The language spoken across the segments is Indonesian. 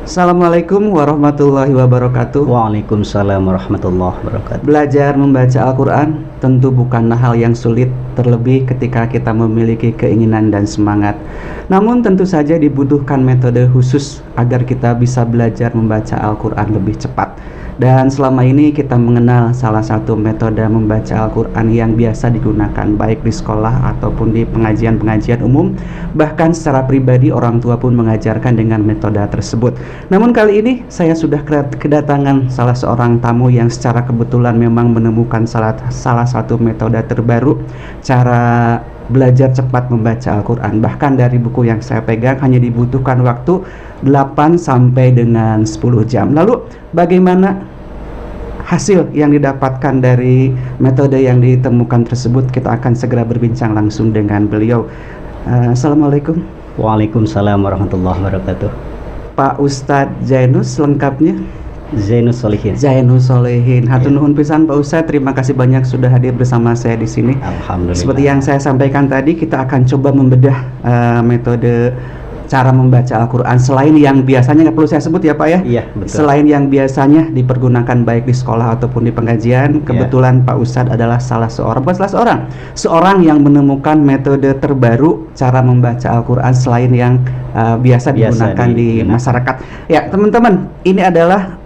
Assalamualaikum warahmatullahi wabarakatuh. Waalaikumsalam warahmatullahi wabarakatuh. Belajar membaca Al-Quran tentu bukanlah hal yang sulit, terlebih ketika kita memiliki keinginan dan semangat. Namun tentu saja dibutuhkan metode khusus agar kita bisa belajar membaca Al-Quran lebih cepat. Dan selama ini kita mengenal salah satu metode membaca Al-Quran yang biasa digunakan baik di sekolah ataupun di pengajian-pengajian umum. Bahkan secara pribadi orang tua pun mengajarkan dengan metode tersebut. Namun kali ini saya sudah kedatangan salah seorang tamu yang secara kebetulan memang menemukan salah satu metode terbaru cara belajar cepat membaca Al-Quran. Bahkan dari buku yang saya pegang hanya dibutuhkan waktu 8 sampai dengan 10 jam. Lalu bagaimana hasil yang didapatkan dari metode yang ditemukan tersebut? Kita akan segera berbincang langsung dengan beliau. Assalamualaikum. Waalaikumsalam warahmatullahi wabarakatuh. Pak Ustadz Zainus, lengkapnya Zainus Solihin. Zainus Solihin. Hatur nuhun pisan Pak Ustadz, terima kasih banyak sudah hadir bersama saya di sini. Alhamdulillah. Seperti yang saya sampaikan tadi, kita akan coba membedah metode cara membaca Al-Quran selain yang biasanya, nggak perlu saya sebut ya Pak ya. Iya, betul. Selain yang biasanya dipergunakan baik di sekolah ataupun di pengajian, kebetulan Pak Ustadz adalah seorang yang menemukan metode terbaru cara membaca Al-Quran selain yang biasa digunakan di masyarakat. Ya teman-teman, ini adalah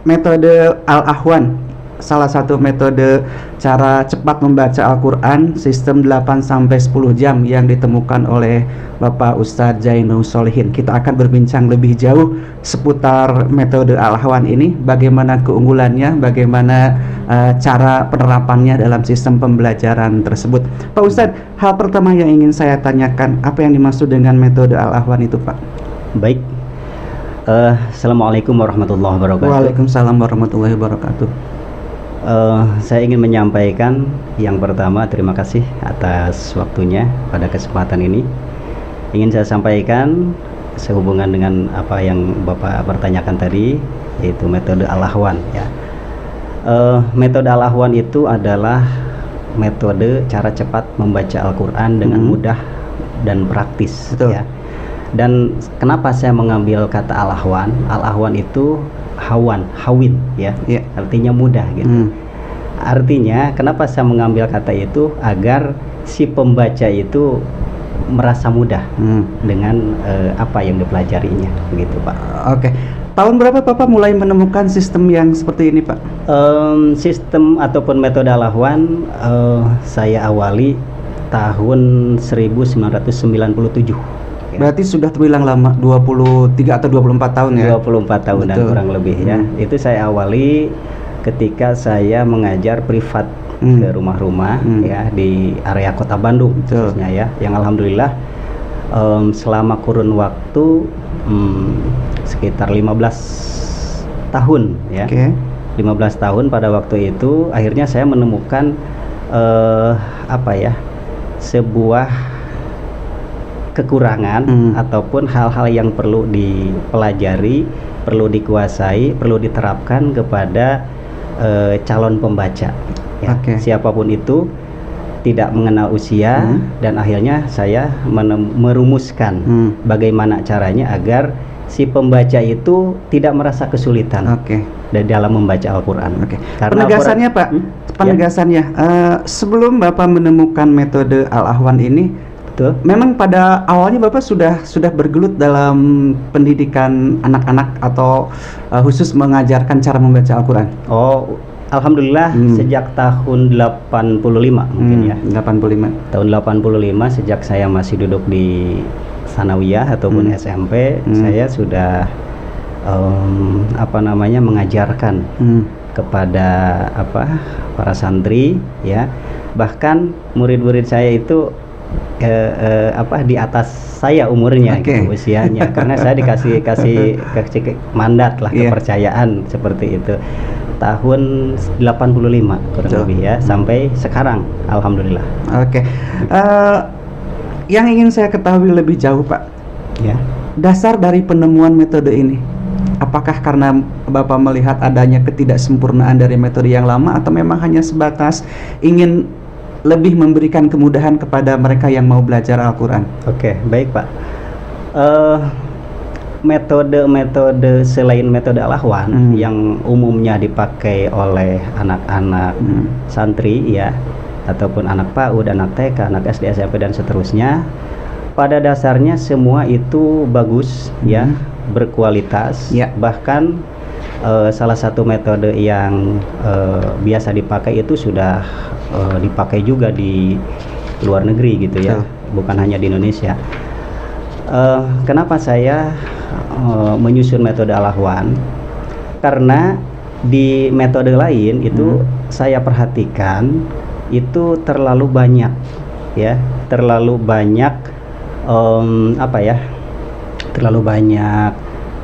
metode Al-Ahwan, salah satu metode cara cepat membaca Al-Quran sistem 8 sampai 10 jam yang ditemukan oleh Bapak Ustadz Zainus Solihin. Kita akan berbincang lebih jauh seputar metode Al-Ahwan ini, bagaimana keunggulannya, bagaimana cara penerapannya dalam sistem pembelajaran tersebut. Pak Ustadz, hal pertama yang ingin saya tanyakan, apa yang dimaksud dengan metode Al-Ahwan itu Pak? Baik. Assalamualaikum warahmatullahi wabarakatuh. Waalaikumsalam warahmatullahi wabarakatuh. Saya ingin menyampaikan yang pertama, terima kasih atas waktunya pada kesempatan ini. Ingin saya sampaikan sehubungan dengan apa yang Bapak pertanyakan tadi, yaitu metode Al-Ahwan ya. Metode Al-Ahwan itu adalah metode cara cepat membaca Al-Quran dengan mudah dan praktis. Betul. Ya. Dan kenapa saya mengambil kata Al-Ahwan? Al-Ahwan itu hawin ya, artinya mudah gitu. Artinya kenapa saya mengambil kata itu? Agar si pembaca itu merasa mudah dengan apa yang dipelajarinya gitu Pak. Oke. Tahun berapa Bapak mulai menemukan sistem yang seperti ini Pak? Sistem ataupun metode Al-Ahwan saya awali tahun 1997. Berarti sudah terbilang lama, 23 atau 24 tahun ya? 24 tahun dan kurang lebih ya. Itu saya awali ketika saya mengajar privat ke rumah-rumah ya di area Kota Bandung khususnya ya. Yang alhamdulillah selama kurun waktu sekitar 15 tahun ya. 15 tahun pada waktu itu akhirnya saya menemukan sebuah kekurangan ataupun hal-hal yang perlu dipelajari, perlu dikuasai, perlu diterapkan kepada calon pembaca ya. Siapapun itu, tidak mengenal usia, dan akhirnya saya merumuskan bagaimana caranya agar si pembaca itu tidak merasa kesulitan dalam membaca Al-Quran. Penegasannya Pak, penegasannya sebelum Bapak menemukan metode Al-Ahwan ini, memang pada awalnya Bapak sudah bergelut dalam pendidikan anak-anak atau khusus mengajarkan cara membaca Al-Quran? Oh, alhamdulillah sejak tahun 85 mungkin ya. 85. Tahun 85 sejak saya masih duduk di Sanawiyah ataupun SMP, saya sudah mengajarkan kepada para santri ya. Bahkan murid-murid saya itu di atas saya umurnya gitu, usianya, karena saya dikasih mandat lah, kepercayaan seperti itu tahun 85 kurang lebih ya, sampai sekarang alhamdulillah. Yang ingin saya ketahui lebih jauh Pak ya, dasar dari penemuan metode ini, apakah karena Bapak melihat adanya ketidaksempurnaan dari metode yang lama, atau memang hanya sebatas ingin lebih memberikan kemudahan kepada mereka yang mau belajar Al-Quran? Oke, baik Pak. metode-metode selain metode Al-Ahwan yang umumnya dipakai oleh anak-anak santri ya, ataupun anak PAUD, anak TK, anak SD, SMP dan seterusnya, pada dasarnya semua itu bagus ya, berkualitas. Bahkan salah satu metode yang biasa dipakai itu sudah dipakai juga di luar negeri gitu ya, bukan hanya di Indonesia. Kenapa saya menyusun metode Al-Ahwan? Karena di metode lain itu saya perhatikan itu terlalu banyak ya, terlalu banyak terlalu banyak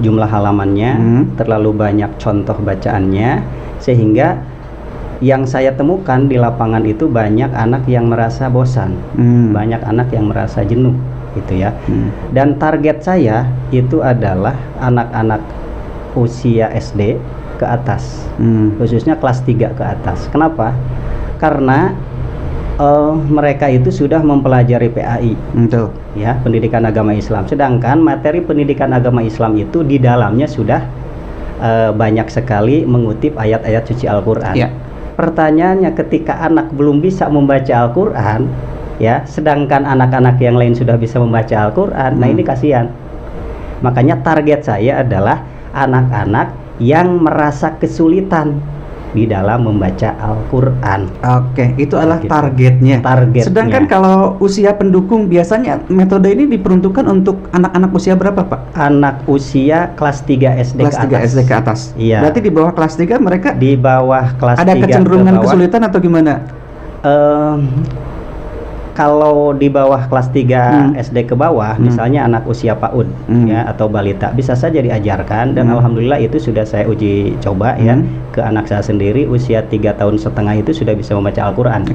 jumlah halamannya, terlalu banyak contoh bacaannya, sehingga yang saya temukan di lapangan itu banyak anak yang merasa bosan, banyak anak yang merasa jenuh gitu ya. Dan target saya itu adalah anak-anak usia SD ke atas, khususnya kelas 3 ke atas. Kenapa? Karena mereka itu sudah mempelajari PAI, ya, pendidikan agama Islam. Sedangkan materi pendidikan agama Islam itu di dalamnya sudah banyak sekali mengutip ayat-ayat suci Al-Quran. Pertanyaannya, ketika anak belum bisa membaca Al-Quran, ya, sedangkan anak-anak yang lain sudah bisa membaca Al-Quran, nah ini kasihan. Makanya target saya adalah anak-anak yang merasa kesulitan di dalam membaca Al-Quran. Oke, itu adalah targetnya. Sedangkan kalau usia pendukung, biasanya metode ini diperuntukkan untuk anak-anak usia berapa, Pak? Anak usia kelas 3 SD kelas ke 3 atas. SD ke atas. Iya. Berarti di bawah kelas 3 mereka di bawah kelas 3 ada kecenderungan kesulitan atau gimana? Kalau di bawah kelas 3 SD ke bawah, misalnya anak usia PAUD ya, atau balita, bisa saja diajarkan, dan alhamdulillah itu sudah saya uji coba ya, ke anak saya sendiri usia 3,5 tahun itu sudah bisa membaca Al-Quran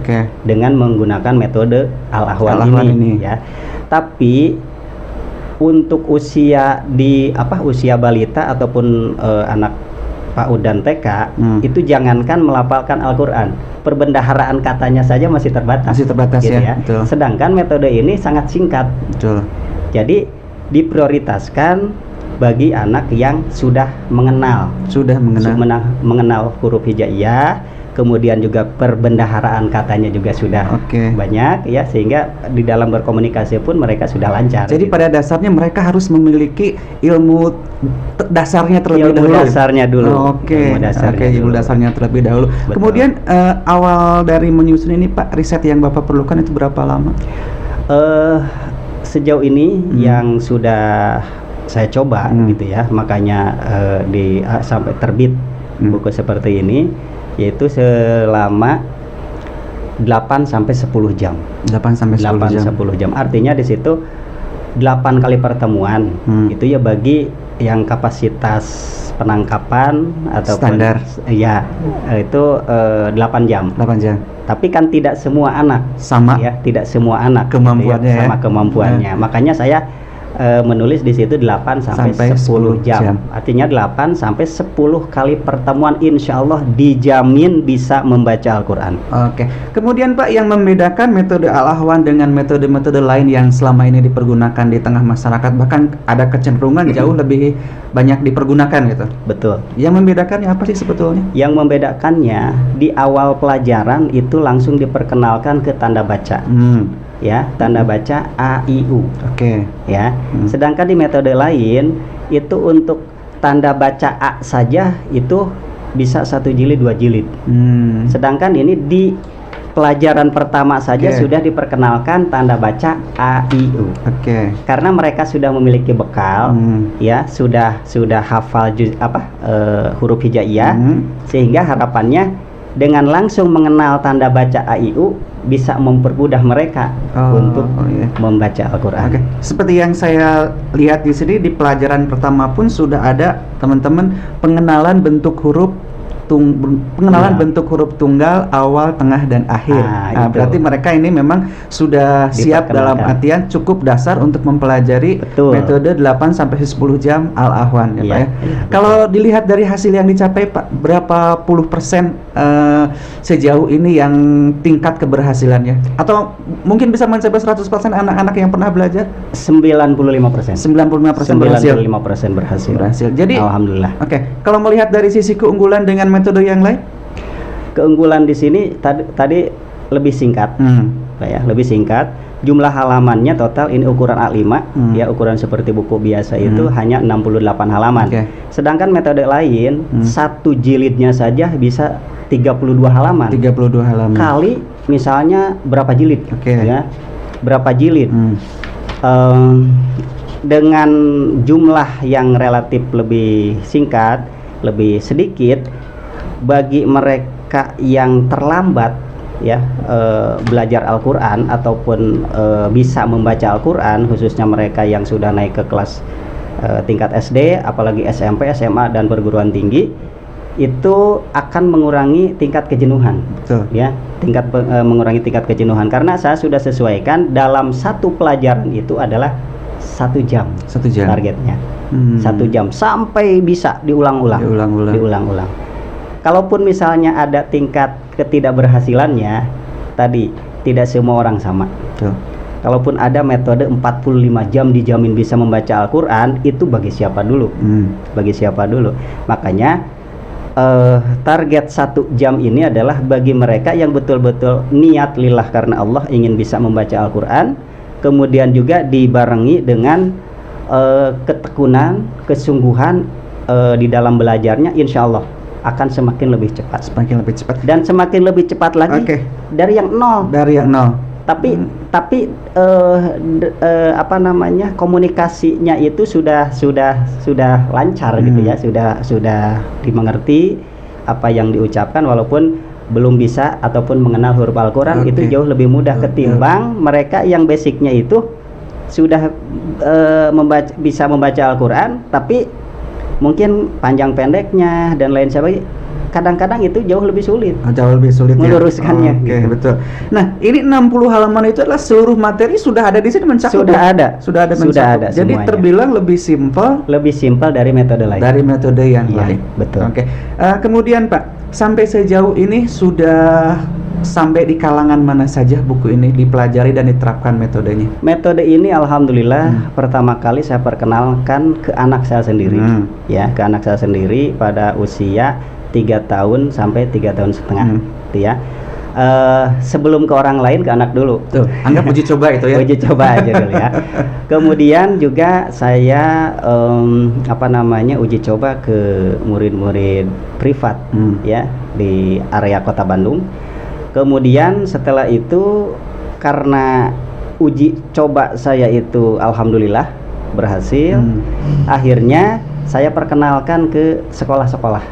dengan menggunakan metode Al-Ahwan ini ya. Tapi untuk usia usia balita ataupun anak PAUD dan TK, itu jangankan melafalkan Al-Quran, perbendaharaan katanya saja masih terbatas gitu ya. Sedangkan metode ini sangat singkat. Jadi diprioritaskan bagi anak yang sudah mengenal huruf hijaiyah, kemudian juga perbendaharaan katanya juga sudah banyak ya, sehingga di dalam berkomunikasi pun mereka sudah lancar. Jadi pada dasarnya mereka harus memiliki ilmu dasarnya terlebih dahulu. Ilmu dasarnya terlebih dahulu. Betul. Kemudian awal dari menyusun ini, Pak, riset yang Bapak perlukan itu berapa lama? Sejauh ini yang sudah saya coba gitu ya, makanya sampai terbit buku seperti ini, yaitu selama 8 sampai 10 jam. 8 sampai 10 jam. Artinya di situ 8 kali pertemuan. Itu ya bagi yang kapasitas penangkapan atau standar. Ya, itu 8 jam. 8 jam. Tapi kan tidak semua anak sama ya, tidak semua anak kemampuannya gitu ya, sama kemampuannya. Makanya saya menulis di situ 8 sampai 10 jam. Artinya 8 sampai 10 kali pertemuan, insya Allah dijamin bisa membaca Al-Quran. Oke. Kemudian, Pak, yang membedakan metode Al-Ahwan dengan metode-metode lain yang selama ini dipergunakan di tengah masyarakat, bahkan ada kecenderungan jauh lebih banyak dipergunakan gitu. Betul. Yang membedakannya apa sih sebetulnya? Yang membedakannya, di awal pelajaran itu langsung diperkenalkan ke tanda baca. Ya, tanda baca A, I, U. Ya. Sedangkan di metode lain itu untuk tanda baca A saja itu bisa 1 jilid 2 jilid. Sedangkan ini di pelajaran pertama saja sudah diperkenalkan tanda baca A, I, U. Karena mereka sudah memiliki bekal, ya, sudah hafal huruf hijaiyah, sehingga harapannya dengan langsung mengenal tanda baca A, I, U bisa mempermudah mereka untuk membaca Al-Quran. Seperti yang saya lihat di sini, di pelajaran pertama pun sudah ada teman-teman pengenalan bentuk huruf pengenalan Iya. bentuk huruf tunggal awal, tengah, dan akhir. Itu. Berarti mereka ini memang sudah siap dalam Diperkenalkan. artian cukup dasar untuk mempelajari Betul. metode 8 sampai 10 jam Al-Ahwan ya, Pak Iya, ya. iya, Kalau dilihat dari hasil yang dicapai Pak, berapa puluh persen sejauh ini yang tingkat keberhasilannya? Atau mungkin bisa mencapai 100% anak-anak yang pernah belajar? 95%. 95% berhasil. 95% berhasil. Berhasil. Jadi Alhamdulillah. Oke, kalau melihat dari sisi keunggulan dengan metode yang lain? Keunggulan di sini tadi lebih singkat, Pak ya, lebih singkat. Jumlah halamannya total ini ukuran A5, ya ukuran seperti buku biasa itu hanya 68 halaman. Oke. Sedangkan metode lain satu jilidnya saja bisa 32 halaman. 32 halaman. Kali misalnya berapa jilid? Oke. Ya, berapa jilid? Hmm. Dengan jumlah yang relatif lebih singkat, lebih sedikit, bagi mereka yang terlambat ya belajar Al-Quran ataupun bisa membaca Al-Quran, khususnya mereka yang sudah naik ke kelas tingkat SD, apalagi SMP, SMA, dan perguruan tinggi, itu akan mengurangi tingkat kejenuhan. Betul. Ya, mengurangi tingkat kejenuhan karena saya sudah sesuaikan dalam satu pelajaran itu adalah 1 jam 1 jam. targetnya. 1 jam sampai bisa diulang-ulang. Diulang-ulang. Kalaupun misalnya ada tingkat ketidakberhasilannya, tadi tidak semua orang sama. Betul. Kalaupun ada metode 45 jam dijamin bisa membaca Al-Quran, itu bagi siapa dulu? Bagi siapa dulu? Makanya target 1 jam ini adalah bagi mereka yang betul-betul niat lillah karena Allah ingin bisa membaca Al-Quran, kemudian juga dibarengi dengan ketekunan, kesungguhan di dalam belajarnya, insya Allah akan semakin lebih cepat. Semakin lebih cepat. Dan semakin lebih cepat lagi dari yang nol. Dari yang nol. Tapi apa namanya, komunikasinya itu sudah lancar gitu ya, sudah dimengerti apa yang diucapkan, walaupun belum bisa ataupun mengenal huruf Al-Quran, itu jauh lebih mudah ketimbang mereka yang basicnya itu sudah bisa membaca Al-Quran, tapi mungkin panjang pendeknya dan lain sebagainya, kadang-kadang itu jauh lebih sulit. Jauh lebih sulit meluruskannya. Oke, gitu. betul. Nah, ini 60 halaman itu adalah seluruh materi sudah ada di sini mencakup. Sudah ada mencakup. Jadi semuanya. terbilang lebih simpel dari metode lain. Dari metode yang Iya, lain. betul. Oke. Kemudian Pak, sampai sejauh ini sudah sampai di kalangan mana saja buku ini dipelajari dan diterapkan metodenya? Metode ini alhamdulillah pertama kali saya perkenalkan ke anak saya sendiri. Ya, ke anak saya sendiri pada usia 3 tahun sampai 3 tahun setengah. Gitu ya. Sebelum ke orang lain, ke anak dulu. Tuh, anggap uji coba itu ya. Uji coba aja dulu ya. Kemudian juga saya uji coba ke murid-murid privat ya di area Kota Bandung. Kemudian setelah itu, karena uji coba saya itu alhamdulillah berhasil, akhirnya saya perkenalkan ke sekolah-sekolah.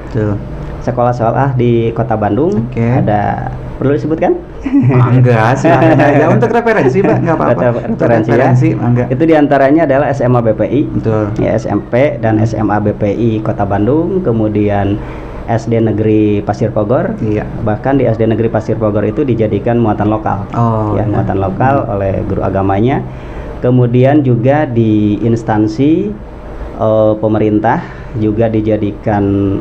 Sekolah-sekolah di Kota Bandung. Ada, perlu disebutkan? Enggak, silakan aja. Untuk referensi Pak, enggak apa-apa. Referensi ya. Itu diantaranya adalah SMA BPI. Betul. Ya, SMP dan SMA BPI Kota Bandung, kemudian SD Negeri Pasir Pogor. Iya. Bahkan di SD Negeri Pasir Pogor itu dijadikan muatan lokal. Muatan lokal oleh guru agamanya. Kemudian juga di instansi pemerintah juga dijadikan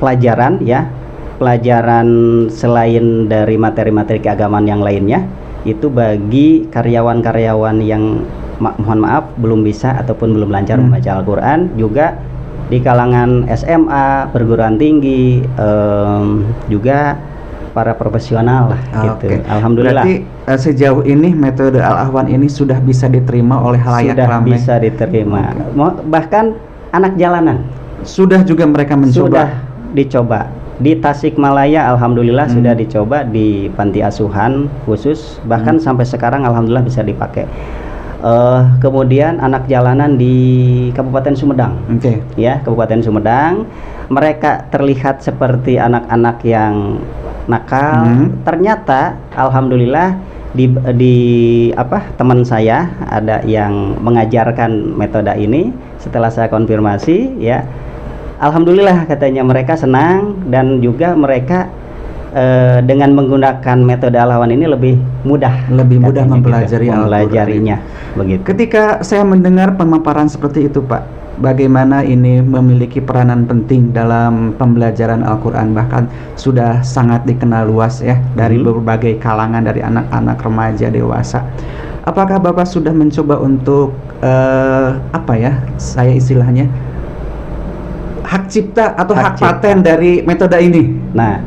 pelajaran ya. Pelajaran selain dari materi-materi keagamaan yang lainnya, itu bagi karyawan-karyawan yang mohon maaf belum bisa ataupun belum lancar membaca Al-Quran, juga di kalangan SMA, perguruan tinggi, juga para profesional lah gitu. Alhamdulillah. Berarti sejauh ini metode Al-Ahwan ini sudah bisa diterima oleh halayak ramai. Sudah bisa diterima. Bahkan anak jalanan sudah juga mereka mencoba. Sudah dicoba. Di Tasikmalaya alhamdulillah sudah dicoba, di panti asuhan khusus, bahkan sampai sekarang alhamdulillah bisa dipakai. Kemudian anak jalanan di Kabupaten Sumedang. Ya, Kabupaten Sumedang, mereka terlihat seperti anak-anak yang nakal. Ternyata alhamdulillah teman saya ada yang mengajarkan metode ini, Setelah saya konfirmasi, ya, alhamdulillah katanya mereka senang, dan juga mereka dengan menggunakan metode Al-Ahwan ini lebih mudah katanya mempelajarinya begitu. Ketika saya mendengar pemaparan seperti itu, Pak, bagaimana ini memiliki peranan penting dalam pembelajaran Al-Quran, bahkan sudah sangat dikenal luas ya dari berbagai kalangan, dari anak-anak, remaja, dewasa. Apakah Bapak sudah mencoba untuk saya istilahnya hak cipta atau hak paten dari metode ini? Nah,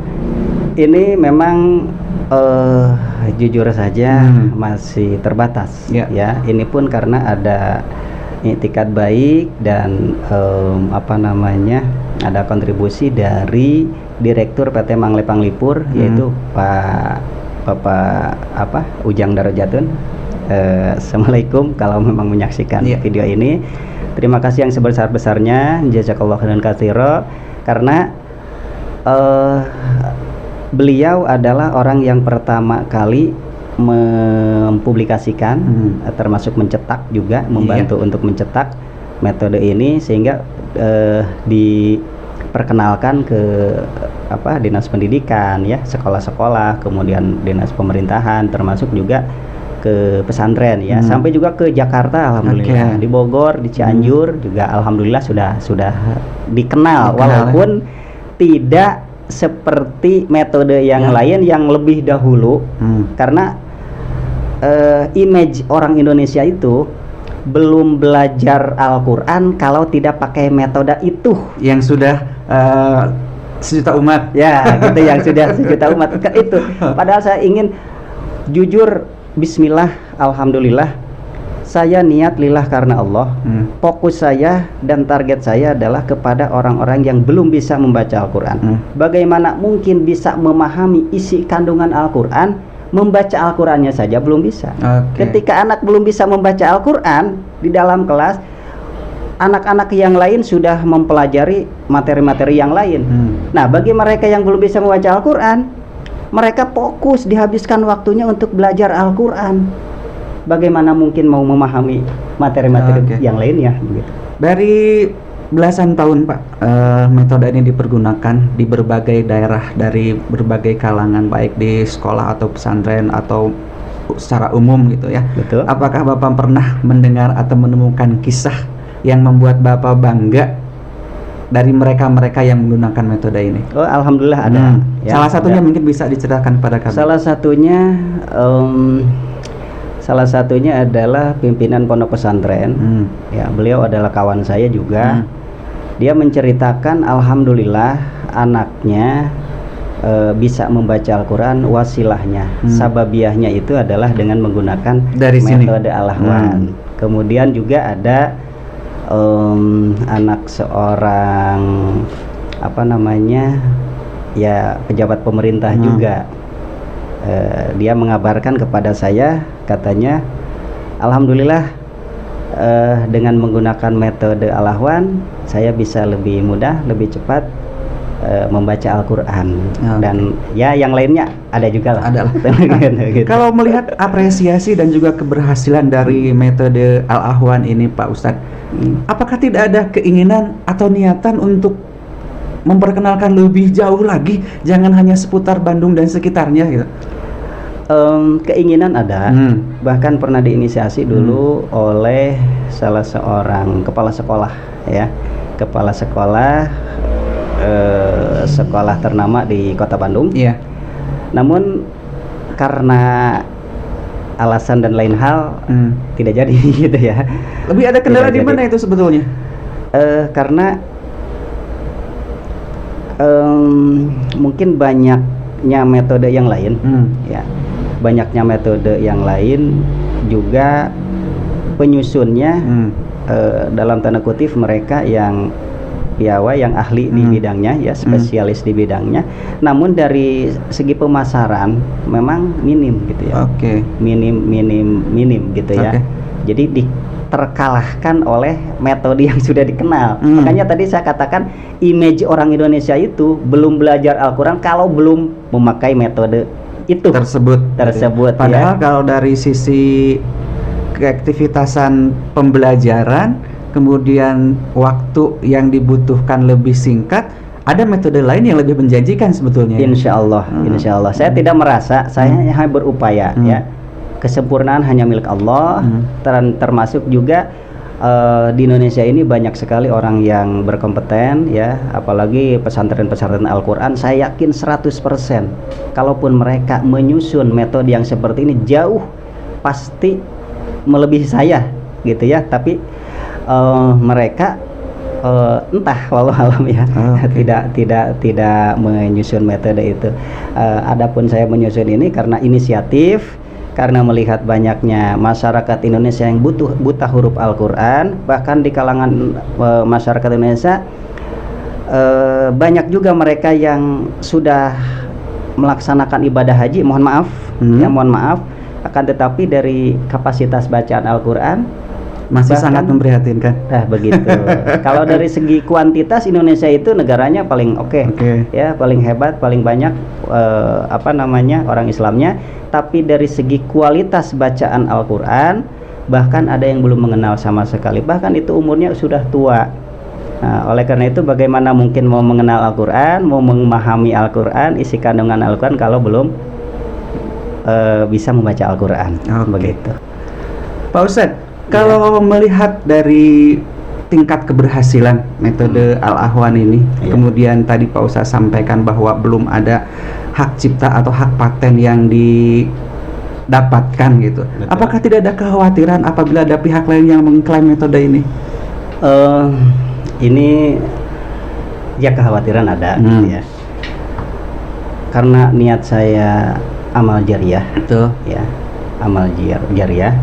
ini memang jujur saja masih terbatas ya. Ini pun karena ada iktikad baik dan ada kontribusi dari Direktur PT Mangle Panglipur, yaitu Bapak Ujang Darajatun. Assalamualaikum kalau memang menyaksikan video ini. Terima kasih yang sebesar-besarnya, jazakallahu khairan katsira, karena beliau adalah orang yang pertama kali mempublikasikan, termasuk mencetak juga, membantu untuk mencetak metode ini, sehingga diperkenalkan ke dinas pendidikan ya, sekolah-sekolah, kemudian dinas pemerintahan, termasuk juga ke pesantren ya, sampai juga ke Jakarta alhamdulillah, di Bogor, di Cianjur juga alhamdulillah sudah dikenal, walaupun tidak seperti metode yang lain yang lebih dahulu, karena image orang Indonesia itu belum belajar Al-Quran kalau tidak pakai metode itu yang sudah sejuta umat ya gitu, yang sudah sejuta umat itu. Padahal saya ingin jujur, bismillah, alhamdulillah, saya niat lillah karena Allah. Fokus saya dan target saya adalah kepada orang-orang yang belum bisa membaca Al-Quran. Bagaimana mungkin bisa memahami isi kandungan Al-Quran, membaca Al-Qurannya saja belum bisa. Ketika anak belum bisa membaca Al-Quran di dalam kelas, anak-anak yang lain sudah mempelajari materi-materi yang lain. Nah, bagi mereka yang belum bisa membaca Al-Quran, mereka fokus dihabiskan waktunya untuk belajar Al-Quran. Bagaimana mungkin mau memahami materi-materi yang lainnya begitu. Dari belasan tahun, Pak, metode ini dipergunakan di berbagai daerah, dari berbagai kalangan, baik di sekolah atau pesantren atau secara umum gitu ya. Betul. Apakah Bapak pernah mendengar atau menemukan kisah yang membuat Bapak bangga dari mereka-mereka yang menggunakan metode ini? Oh, alhamdulillah ada. Ya, salah satunya mungkin bisa diceritakan pada kami. Salah satunya adalah pimpinan pondok pesantren. Ya, beliau adalah kawan saya juga. Dia menceritakan alhamdulillah anaknya bisa membaca Al-Quran, wasilahnya, sababiahnya itu adalah dengan menggunakan dari metode Al-Ahwan. Kemudian juga ada anak seorang pejabat pemerintah juga. Dia mengabarkan kepada saya, katanya alhamdulillah dengan menggunakan metode Al-Ahwan saya bisa lebih mudah, lebih cepat membaca Al-Quran. Dan ya yang lainnya ada juga lah. Gitu. Kalau melihat apresiasi dan juga keberhasilan dari metode Al-Ahwan ini, Pak Ustadz, apakah tidak ada keinginan atau niatan untuk memperkenalkan lebih jauh lagi, jangan hanya seputar Bandung dan sekitarnya gitu? Keinginan ada, bahkan pernah diinisiasi dulu oleh salah seorang kepala sekolah ya, kepala sekolah sekolah ternama di kota Bandung. Namun karena alasan dan lain hal tidak jadi gitu ya. Lebih ada kendala di mana itu sebetulnya? Karena mungkin banyaknya metode yang lain ya, banyaknya metode yang lain juga penyusunnya dalam tanda kutip mereka yang piawai, yang ahli di bidangnya ya, spesialis di bidangnya, namun dari segi pemasaran memang minim gitu ya. Minim gitu ya. Jadi terkalahkan oleh metode yang sudah dikenal. Makanya tadi saya katakan image orang Indonesia itu belum belajar Al-Quran kalau belum memakai metode itu tersebut. Padahal ya, kalau dari sisi keaktivitasan pembelajaran, kemudian waktu yang dibutuhkan lebih singkat, ada metode lain yang lebih menjanjikan sebetulnya. Insya Allah, insya Allah. Saya tidak merasa, saya hanya berupaya ya. Kesempurnaan hanya milik Allah. Termasuk juga di Indonesia ini banyak sekali orang yang berkompeten ya, apalagi pesantren-pesantren Al-Quran. Saya yakin 100% kalaupun mereka menyusun metode yang seperti ini jauh pasti melebihi saya gitu ya. Tapi mereka entah walau alam ya, tidak menyusun metode itu. Adapun saya menyusun ini karena inisiatif, karena melihat banyaknya masyarakat Indonesia yang buta huruf Al-Quran. Bahkan di kalangan masyarakat Indonesia banyak juga mereka yang sudah melaksanakan ibadah haji, mohon maaf, akan tetapi dari kapasitas bacaan Al-Quran masih sangat memprihatinkan. Nah begitu. Kalau dari segi kuantitas Indonesia itu negaranya paling oke. Ya, paling hebat, paling banyak orang Islamnya. Tapi dari segi kualitas bacaan Al-Quran, bahkan ada yang belum mengenal sama sekali. Bahkan itu umurnya sudah tua. Nah, oleh karena itu bagaimana mungkin mau mengenal Al-Quran, mau memahami Al-Quran, isi kandungan Al-Quran kalau belum bisa membaca Al-Quran. Begitu. Pak Ustadz, kalau melihat dari tingkat keberhasilan metode Al-Ahwan ini, kemudian tadi Pak Ustadz sampaikan bahwa belum ada hak cipta atau hak paten yang didapatkan gitu. Betul. Apakah tidak ada kekhawatiran apabila ada pihak lain yang mengklaim metode ini? Ini ya kekhawatiran ada gitu ya. Karena niat saya amal jariah, betul ya, amal jariah.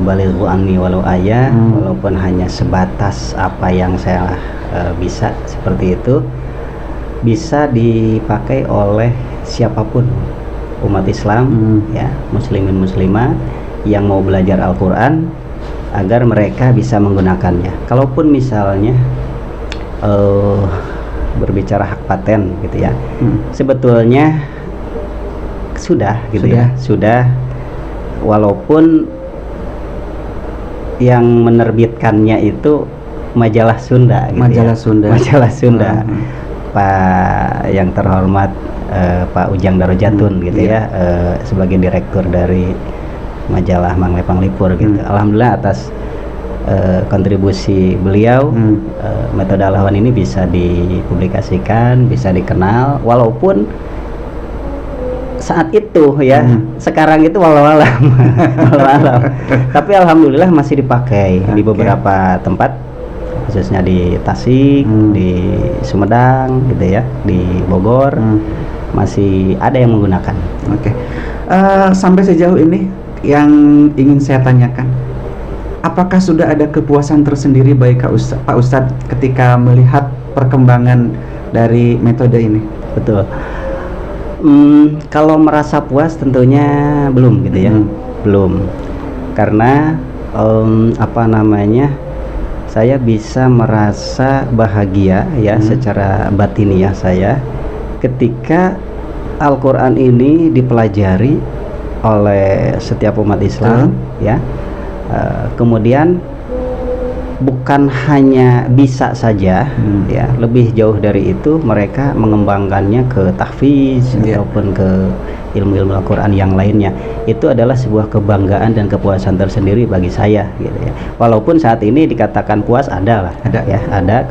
Balighu anni walau ayah, walaupun hanya sebatas apa yang saya bisa, seperti itu bisa dipakai oleh siapapun umat Islam ya, muslimin muslimah yang mau belajar Al-Quran agar mereka bisa menggunakannya. Kalaupun misalnya berbicara hak paten gitu ya, sebetulnya sudah gitu ya, sudah, walaupun yang menerbitkannya itu majalah Sunda gitu, majalah Sunda. Pak yang terhormat Pak Ujang Darajatun gitu ya, sebagai direktur dari majalah Mang Lepang Lipur gitu. Alhamdulillah atas kontribusi beliau, metode Al-Ahwan ini bisa dipublikasikan, bisa dikenal, walaupun saat itu ya, sekarang itu walau-alam. Tapi alhamdulillah masih dipakai di beberapa tempat, khususnya di Tasik, di Sumedang gitu ya, di Bogor, masih ada yang menggunakan. Sampai sejauh ini yang ingin saya tanyakan, apakah sudah ada kepuasan tersendiri baik Pak Ustadz ketika melihat perkembangan dari metode ini? Betul. Kalau merasa puas tentunya belum gitu ya, belum, karena saya bisa merasa bahagia ya, secara batiniah saya ketika Al-Quran ini dipelajari oleh setiap umat Islam ya, kemudian bukan hanya bisa saja ya, lebih jauh dari itu, mereka mengembangkannya ke tahfiz ataupun ke ilmu-ilmu Al-Quran yang lainnya. Itu adalah sebuah kebanggaan dan kepuasan tersendiri bagi saya gitu ya. Walaupun saat ini dikatakan puas, ada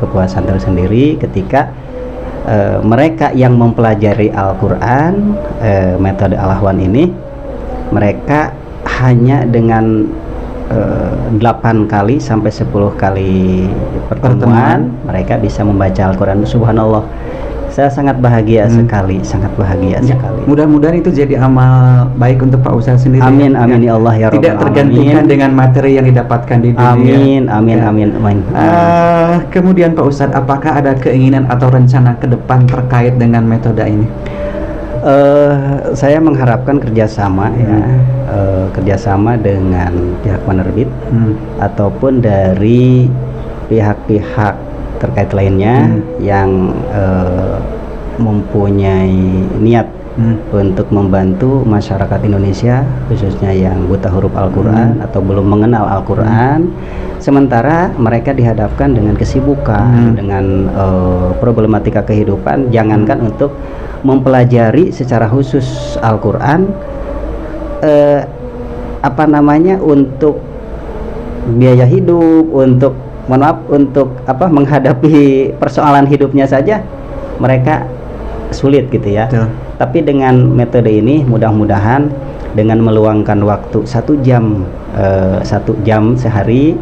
kepuasan tersendiri ketika mereka yang mempelajari Al-Quran, metode Al-Ahwan ini, mereka hanya dengan 8 kali sampai 10 kali pertemuan mereka bisa membaca Al-Quran. Subhanallah, saya sangat bahagia sekali, sangat bahagia sekali. Mudah-mudahan itu jadi amal baik untuk Pak Ustadz sendiri. Amin, amin ya Allah ya Rabbal Tidak tergantikan dengan materi yang didapatkan di dunia. Amin. Kemudian Pak Ustadz, apakah ada keinginan atau rencana ke depan terkait dengan metode ini? Saya mengharapkan kerjasama ya, kerjasama dengan pihak penerbit ataupun dari pihak-pihak terkait lainnya yang mempunyai niat untuk membantu masyarakat Indonesia khususnya yang buta huruf Al-Quran atau belum mengenal Al-Quran, sementara mereka dihadapkan dengan kesibukan, dengan problematika kehidupan, jangankan untuk mempelajari secara khusus Al-Quran, untuk biaya hidup, untuk menghadapi persoalan hidupnya saja mereka sulit gitu ya. Betul. Tapi dengan metode ini mudah-mudahan dengan meluangkan waktu 1 jam sehari,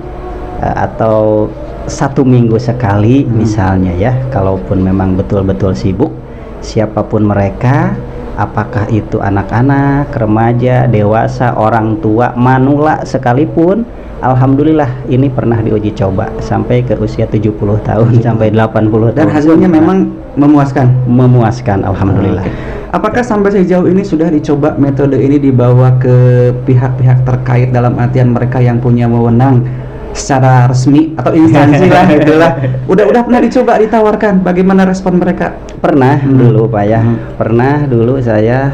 atau 1 minggu sekali misalnya ya, kalaupun memang betul-betul sibuk, siapapun mereka, apakah itu anak-anak, remaja, dewasa, orang tua, manula sekalipun, alhamdulillah ini pernah diuji coba sampai ke usia 70 tahun sampai 80 tahun. Dan hasilnya memang memuaskan, alhamdulillah. Apakah sampai sejauh ini sudah dicoba metode ini dibawa ke pihak-pihak terkait, dalam artian mereka yang punya wewenang secara resmi atau instansi lah itulah. Udah pernah dicoba, ditawarkan, bagaimana respon mereka? Pernah dulu Pak ya. Pernah dulu saya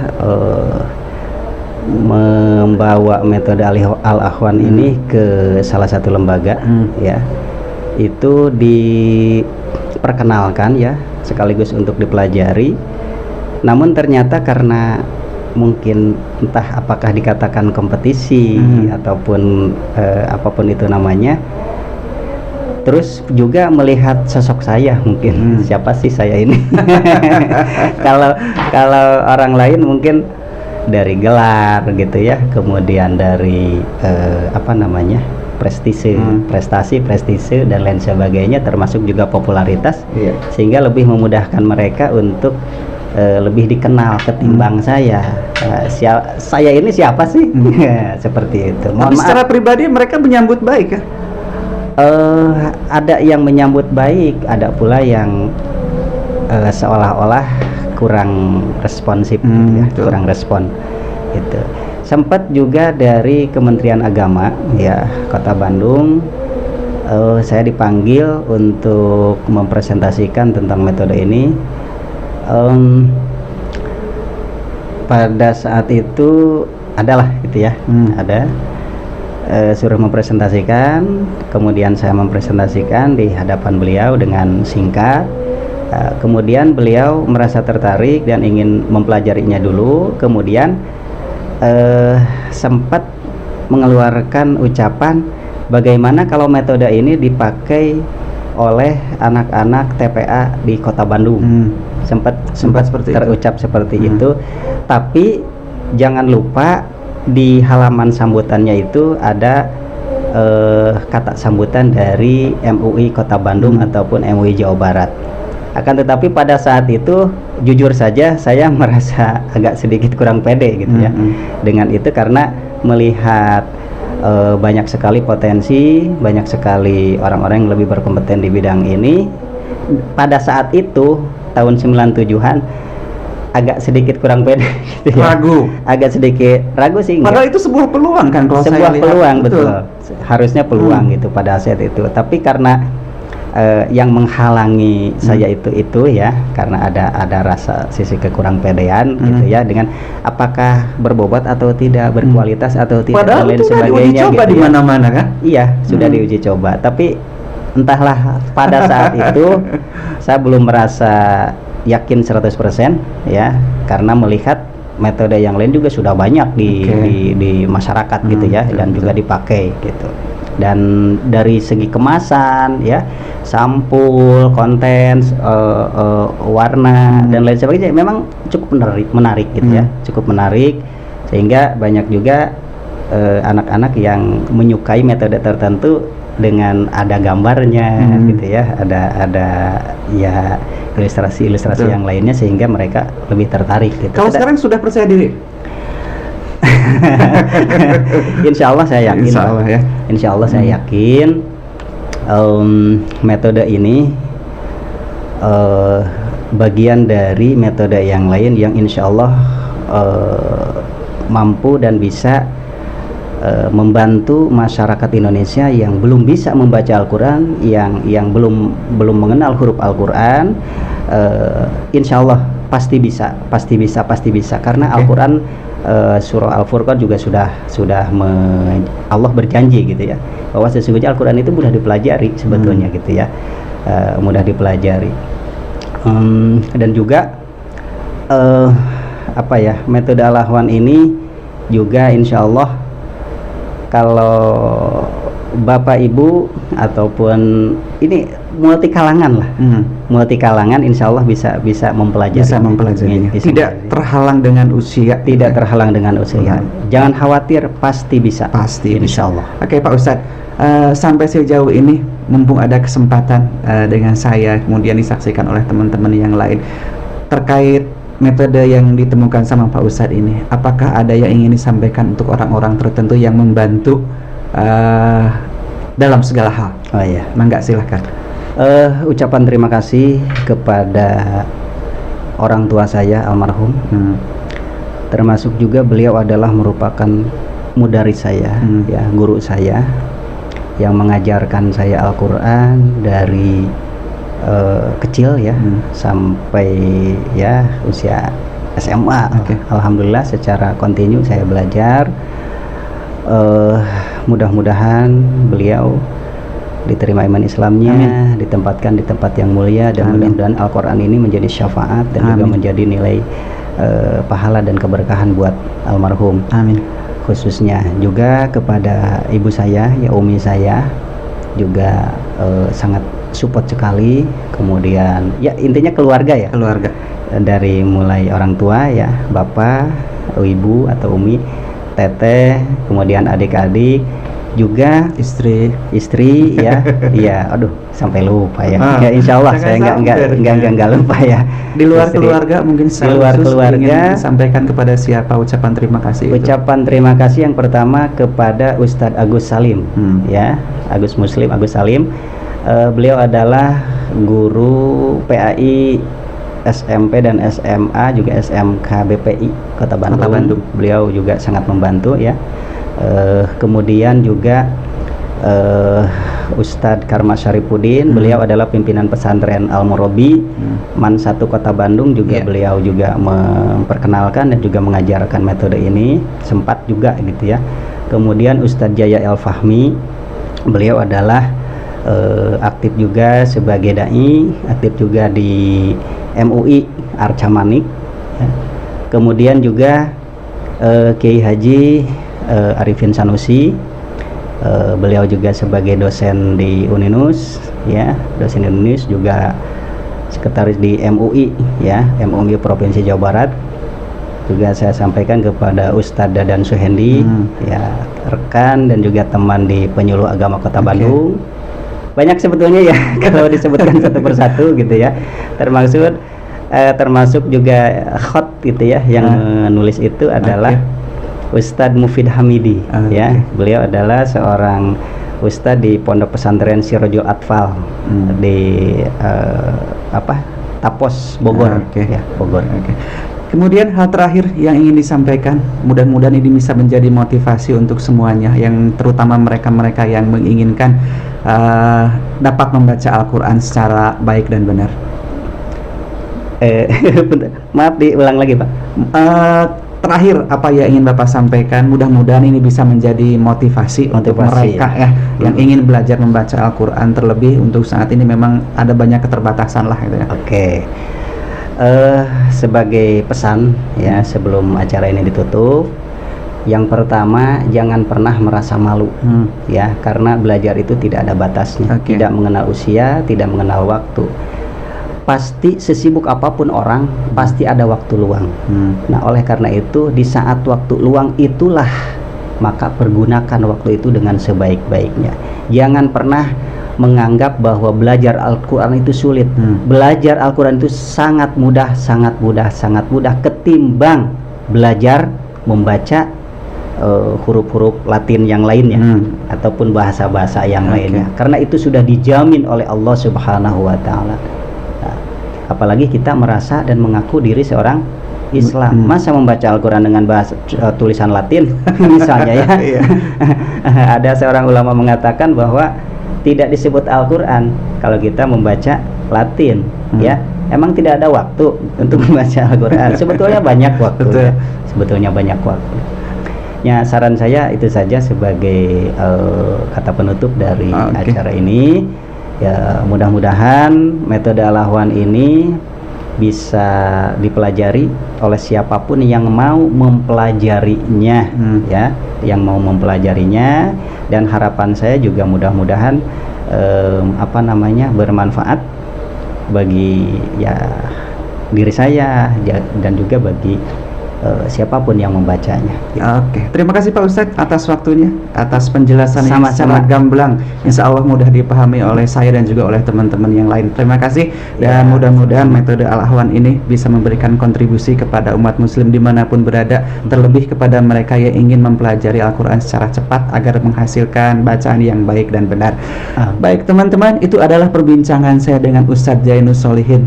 membawa metode Al-Ahwan ini ke salah satu lembaga ya. Itu diperkenalkan ya, sekaligus untuk dipelajari. Namun ternyata karena mungkin entah apakah dikatakan kompetisi ataupun apapun itu namanya, terus juga melihat sosok saya mungkin siapa sih saya ini. Kalau orang lain mungkin dari gelar gitu ya, kemudian dari prestise, prestasi dan lain sebagainya, termasuk juga popularitas, sehingga lebih memudahkan mereka untuk lebih dikenal ketimbang saya. Saya ini siapa sih? Seperti itu. Tapi secara pribadi mereka menyambut baik ya? Ada yang menyambut baik, ada pula yang seolah-olah kurang responsif gitu ya, kurang respon gitu. Sempat juga dari Kementerian Agama ya, Kota Bandung, saya dipanggil untuk mempresentasikan tentang metode ini. Pada saat itu adalah gitu ya, ada suruh mempresentasikan, kemudian saya mempresentasikan di hadapan beliau dengan singkat. Kemudian beliau merasa tertarik dan ingin mempelajarinya dulu, kemudian sempat mengeluarkan ucapan bagaimana kalau metode ini dipakai oleh anak-anak TPA di Kota Bandung. Sempat seperti terucap seperti itu. Tapi jangan lupa di halaman sambutannya itu ada kata sambutan dari MUI Kota Bandung ataupun MUI Jawa Barat. Akan tetapi pada saat itu jujur saja saya merasa agak sedikit kurang pede gitu ya dengan itu, karena melihat banyak sekali potensi, banyak sekali orang-orang yang lebih berkompeten di bidang ini. Pada saat itu tahun 97-an agak sedikit kurang pede gitu ya. Agak sedikit ragu sih. Padahal itu sebuah peluang kan kalau sebuah saya peluang, lihat. betul. Harusnya peluang gitu pada saat itu. Tapi karena yang menghalangi saya itu ya, karena ada rasa sisi kekurang pedean gitu ya, dengan apakah berbobot atau tidak, berkualitas atau tidak, padahal dan lain itu sebagainya diuji coba gitu di mana-mana kan? Iya, sudah diuji coba. Tapi entahlah, pada saat itu saya belum merasa yakin 100% ya, karena melihat metode yang lain juga sudah banyak di masyarakat gitu ya, dan juga dipakai gitu. Dan dari segi kemasan ya, sampul, konten, warna dan lain sebagainya memang cukup menarik gitu ya, cukup menarik, sehingga banyak juga anak-anak yang menyukai metode tertentu dengan ada gambarnya gitu ya, ada ya ilustrasi yang lainnya, sehingga mereka lebih tertarik gitu. Kalau sekarang sudah percaya diri? Insya Allah saya yakin. Insya Allah ya. Insya Allah saya yakin metode ini bagian dari metode yang lain yang insya Allah mampu dan bisa membantu masyarakat Indonesia yang belum bisa membaca Al-Quran, yang belum mengenal huruf Al-Quran, insya Allah pasti bisa karena Al-Quran surah Al-Furqan juga sudah Allah berjanji gitu ya, bahwa sesungguhnya Al-Quran itu mudah dipelajari sebetulnya gitu ya, mudah dipelajari. Dan juga metode Al-Ahwan ini juga insya Allah kalau Bapak Ibu ataupun ini multi kalangan lah, multi kalangan insya Allah bisa mempelajarinya. Tidak terhalang dengan usia. Tidak terhalang dengan usia. Jangan khawatir, pasti bisa. Insya Allah. Oke Pak Ustadz, sampai sejauh ini mumpung ada kesempatan dengan saya kemudian disaksikan oleh teman-teman yang lain terkait metode yang ditemukan sama Pak Ustadz ini, apakah ada yang ingin disampaikan untuk orang-orang tertentu yang membantu dalam segala hal? Oh iya, mangga silahkan. Ucapan terima kasih kepada orang tua saya almarhum, termasuk juga beliau adalah merupakan mudaris saya, ya, guru saya yang mengajarkan saya Al-Quran dari kecil ya sampai ya usia SMA. Alhamdulillah secara kontinu saya belajar. Mudah-mudahan beliau diterima iman Islamnya, ditempatkan di tempat yang mulia, dan mudah-mudahan Al-Quran ini menjadi syafaat dan juga menjadi nilai pahala dan keberkahan buat almarhum. Amin. Khususnya juga kepada ibu saya, ya umi saya juga sangat support sekali. Kemudian ya intinya keluarga ya, dari mulai orang tua ya, bapak, ibu atau umi, teteh, kemudian adik-adik, juga istri ya. Iya, aduh sampai lupa ya. Ya insya Allah saya nggak lupa ya. Di luar keluarga mungkin di luar keluarga sampaikan kepada siapa ucapan terima kasih? Ucapan terima kasih yang pertama kepada Ustadz Agus Salim, ya, Agus Salim. Beliau adalah guru PAI SMP dan SMA, juga SMK BPI Kota Bandung. Beliau juga sangat membantu ya. Kemudian juga Ustadz Karma Syarifuddin, beliau adalah pimpinan pesantren Al-Murabi Man 1 Kota Bandung juga. Beliau juga memperkenalkan dan juga mengajarkan metode ini, sempat juga gitu ya. Kemudian Ustadz Jaya El Fahmi, beliau adalah aktif juga sebagai dai, aktif juga di MUI Arca Manik ya. Kemudian juga Kiai Haji Arifin Sanusi, beliau juga sebagai dosen di Uninus ya, dosen di Uninus, juga sekretaris di MUI ya, MUI Provinsi Jawa Barat. Juga saya sampaikan kepada Ustadz Dadan Suhendi ya, rekan dan juga teman di Penyuluh Agama Kota Bandung. Banyak sebetulnya ya kalau disebutkan satu persatu gitu ya, termasuk juga khot gitu ya, yang nulis itu adalah Ustadz Mufid Hamidi ya. Beliau adalah seorang ustadz di Pondok Pesantren Sirojul Atfal di Tapos Bogor ya, Bogor. Kemudian hal terakhir yang ingin disampaikan, mudah-mudahan ini bisa menjadi motivasi untuk semuanya, yang terutama mereka-mereka yang menginginkan dapat membaca Al-Quran secara baik dan benar. Maaf, diulang lagi Pak. Terakhir apa yang ingin Bapak sampaikan? Mudah-mudahan ini bisa menjadi motivasi untuk mereka ya, yang ingin belajar membaca Al-Quran, terlebih untuk saat ini memang ada banyak keterbatasan lah gitu ya. Sebagai pesan ya sebelum acara ini ditutup, yang pertama jangan pernah merasa malu ya, karena belajar itu tidak ada batasnya, tidak mengenal usia, tidak mengenal waktu. Pasti sesibuk apapun orang pasti ada waktu luang. Nah oleh karena itu di saat waktu luang itulah maka pergunakan waktu itu dengan sebaik-baiknya. Jangan pernah menganggap bahwa belajar Al-Quran itu sulit. Belajar Al-Quran itu sangat mudah ketimbang belajar membaca huruf-huruf Latin yang lainnya ataupun bahasa-bahasa yang lainnya, karena itu sudah dijamin oleh Allah Subhanahu wa Ta'ala. Nah, apalagi kita merasa dan mengaku diri seorang Islam, masa membaca Al-Quran dengan bahasa tulisan Latin misalnya ya. Ada seorang ulama mengatakan bahwa tidak disebut Al-Quran kalau kita membaca Latin, ya. Emang tidak ada waktu untuk membaca Al-Quran. Sebetulnya banyak waktu. Betul. Ya. Sebetulnya banyak waktu. Ya, saran saya itu saja sebagai kata penutup dari acara ini. Ya, mudah-mudahan metode Al-Ahwan ini bisa dipelajari oleh siapapun yang mau mempelajarinya, ya, yang mau mempelajarinya. Dan harapan saya juga mudah-mudahan bermanfaat bagi ya diri saya dan juga bagi siapapun yang membacanya. Oke, terima kasih Pak Ustadz atas waktunya, atas penjelasan yang Sama-sama. sangat gamblang. Insya Allah mudah dipahami oleh saya dan juga oleh teman-teman yang lain. Terima kasih, dan mudah-mudahan metode Al-Ahwan ini bisa memberikan kontribusi kepada umat muslim dimanapun berada, terlebih kepada mereka yang ingin mempelajari Al-Quran secara cepat agar menghasilkan bacaan yang baik dan benar. Baik teman-teman, itu adalah perbincangan saya dengan Ustadz Zainus Solihin.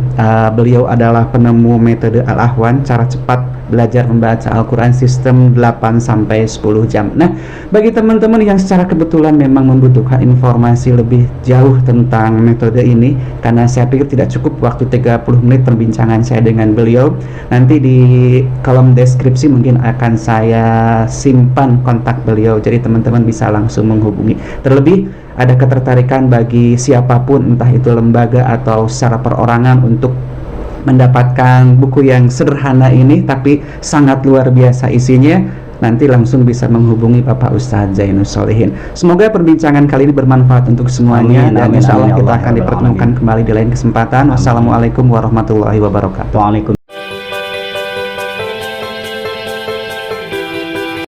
Beliau adalah penemu metode Al-Ahwan, cara cepat belajar membaca Al-Quran sistem 8-10 jam. Nah, bagi teman-teman yang secara kebetulan memang membutuhkan informasi lebih jauh tentang metode ini, karena saya pikir tidak cukup waktu 30 menit perbincangan saya dengan beliau, nanti di kolom deskripsi mungkin akan saya simpan kontak beliau, jadi teman-teman bisa langsung menghubungi. Terlebih ada ketertarikan bagi siapapun, entah itu lembaga atau secara perorangan, untuk mendapatkan buku yang sederhana ini tapi sangat luar biasa isinya, nanti langsung bisa menghubungi Bapak Ustadz Zainus Solihin. Semoga perbincangan kali ini bermanfaat untuk semuanya. Dan insya Allah kita akan dipertemukan kembali di lain kesempatan. Wassalamualaikum warahmatullahi wabarakatuh. Waalaikumsalam.